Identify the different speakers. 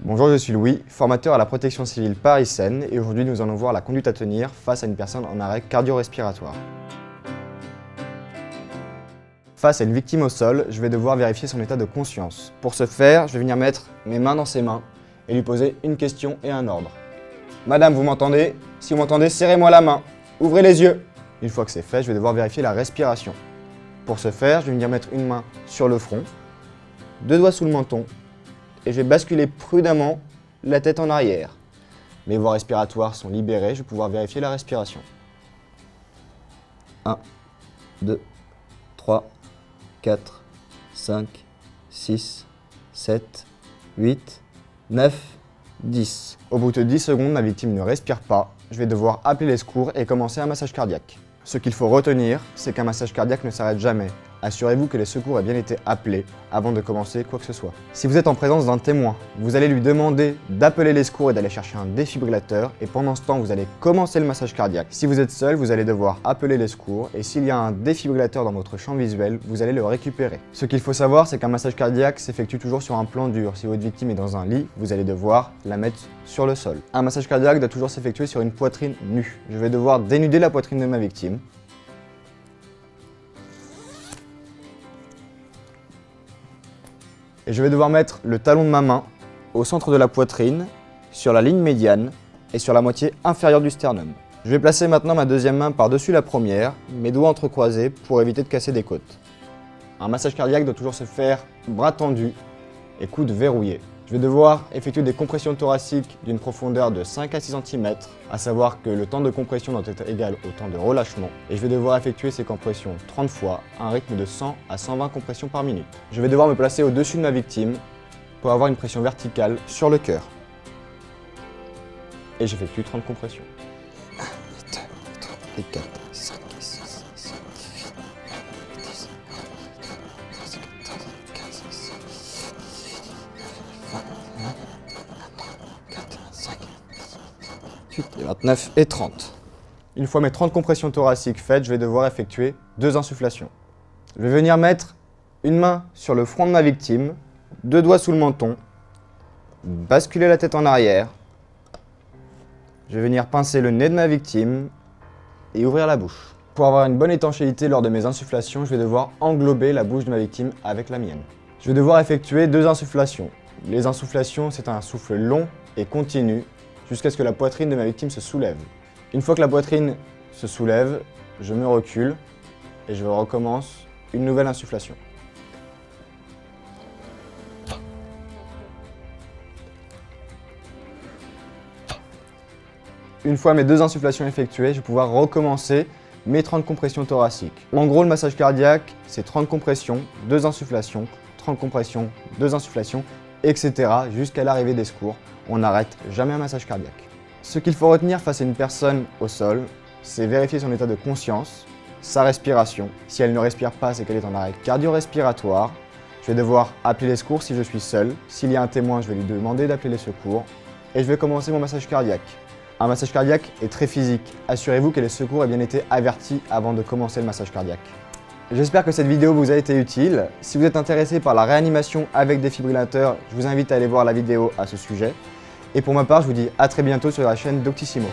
Speaker 1: Bonjour, je suis Louis, formateur à la protection civile Paris-Seine et aujourd'hui nous allons voir la conduite à tenir face à une personne en arrêt cardio-respiratoire. Face à une victime au sol, je vais devoir vérifier son état de conscience. Pour ce faire, je vais venir mettre mes mains dans ses mains et lui poser une question et un ordre. Madame, vous m'entendez? Si vous m'entendez, serrez-moi la main. Ouvrez les yeux. Une fois que c'est fait, je vais devoir vérifier la respiration. Pour ce faire, je vais venir mettre une main sur le front, deux doigts sous le menton, et je vais basculer prudemment la tête en arrière. Mes voies respiratoires sont libérées, je vais pouvoir vérifier la respiration. 1, 2, 3, 4, 5, 6, 7, 8, 9, 10. Au bout de 10 secondes, ma victime ne respire pas. Je vais devoir appeler les secours et commencer un massage cardiaque. Ce qu'il faut retenir, c'est qu'un massage cardiaque ne s'arrête jamais. Assurez-vous que les secours aient bien été appelés avant de commencer quoi que ce soit. Si vous êtes en présence d'un témoin, vous allez lui demander d'appeler les secours et d'aller chercher un défibrillateur et pendant ce temps, vous allez commencer le massage cardiaque. Si vous êtes seul, vous allez devoir appeler les secours et s'il y a un défibrillateur dans votre champ visuel, vous allez le récupérer. Ce qu'il faut savoir, c'est qu'un massage cardiaque s'effectue toujours sur un plan dur. Si votre victime est dans un lit, vous allez devoir la mettre sur le sol. Un massage cardiaque doit toujours s'effectuer sur une poitrine nue. Je vais devoir dénuder la poitrine de ma victime. Et je vais devoir mettre le talon de ma main au centre de la poitrine, sur la ligne médiane et sur la moitié inférieure du sternum. Je vais placer maintenant ma deuxième main par-dessus la première, mes doigts entrecroisés pour éviter de casser des côtes. Un massage cardiaque doit toujours se faire bras tendus et coudes verrouillés. Je vais devoir effectuer des compressions thoraciques d'une profondeur de 5 à 6 cm, à savoir que le temps de compression doit être égal au temps de relâchement, et je vais devoir effectuer ces compressions 30 fois, à un rythme de 100 à 120 compressions par minute. Je vais devoir me placer au-dessus de ma victime pour avoir une pression verticale sur le cœur. Et j'effectue 30 compressions. 1, 2, 3, 4, 5, 6, 7, 8, 9, 10, 11, 12, 13, 15, 16, 18, 29 et 30. Une fois mes 30 compressions thoraciques faites, je vais devoir effectuer 2 insufflations. Je vais venir mettre une main sur le front de ma victime, 2 doigts sous le menton, basculer la tête en arrière. Je vais venir pincer le nez de ma victime et ouvrir la bouche. Pour avoir une bonne étanchéité lors de mes insufflations, je vais devoir englober la bouche de ma victime avec la mienne. Je vais devoir effectuer 2 insufflations. Les insufflations, c'est un souffle long et continu jusqu'à ce que la poitrine de ma victime se soulève. Une fois que la poitrine se soulève, je me recule et je recommence une nouvelle insufflation. Une fois mes 2 insufflations effectuées, je vais pouvoir recommencer mes 30 compressions thoraciques. En gros, le massage cardiaque, c'est 30 compressions, 2 insufflations, 30 compressions, 2 insufflations, etc. jusqu'à l'arrivée des secours. On n'arrête jamais un massage cardiaque. Ce qu'il faut retenir face à une personne au sol, c'est vérifier son état de conscience, sa respiration. Si elle ne respire pas, c'est qu'elle est en arrêt cardio-respiratoire. Je vais devoir appeler les secours si je suis seul. S'il y a un témoin, je vais lui demander d'appeler les secours. Et je vais commencer mon massage cardiaque. Un massage cardiaque est très physique. Assurez-vous que les secours aient bien été avertis avant de commencer le massage cardiaque. J'espère que cette vidéo vous a été utile. Si vous êtes intéressé par la réanimation avec défibrillateur, je vous invite à aller voir la vidéo à ce sujet. Et pour ma part, je vous dis à très bientôt sur la chaîne Doctissimo.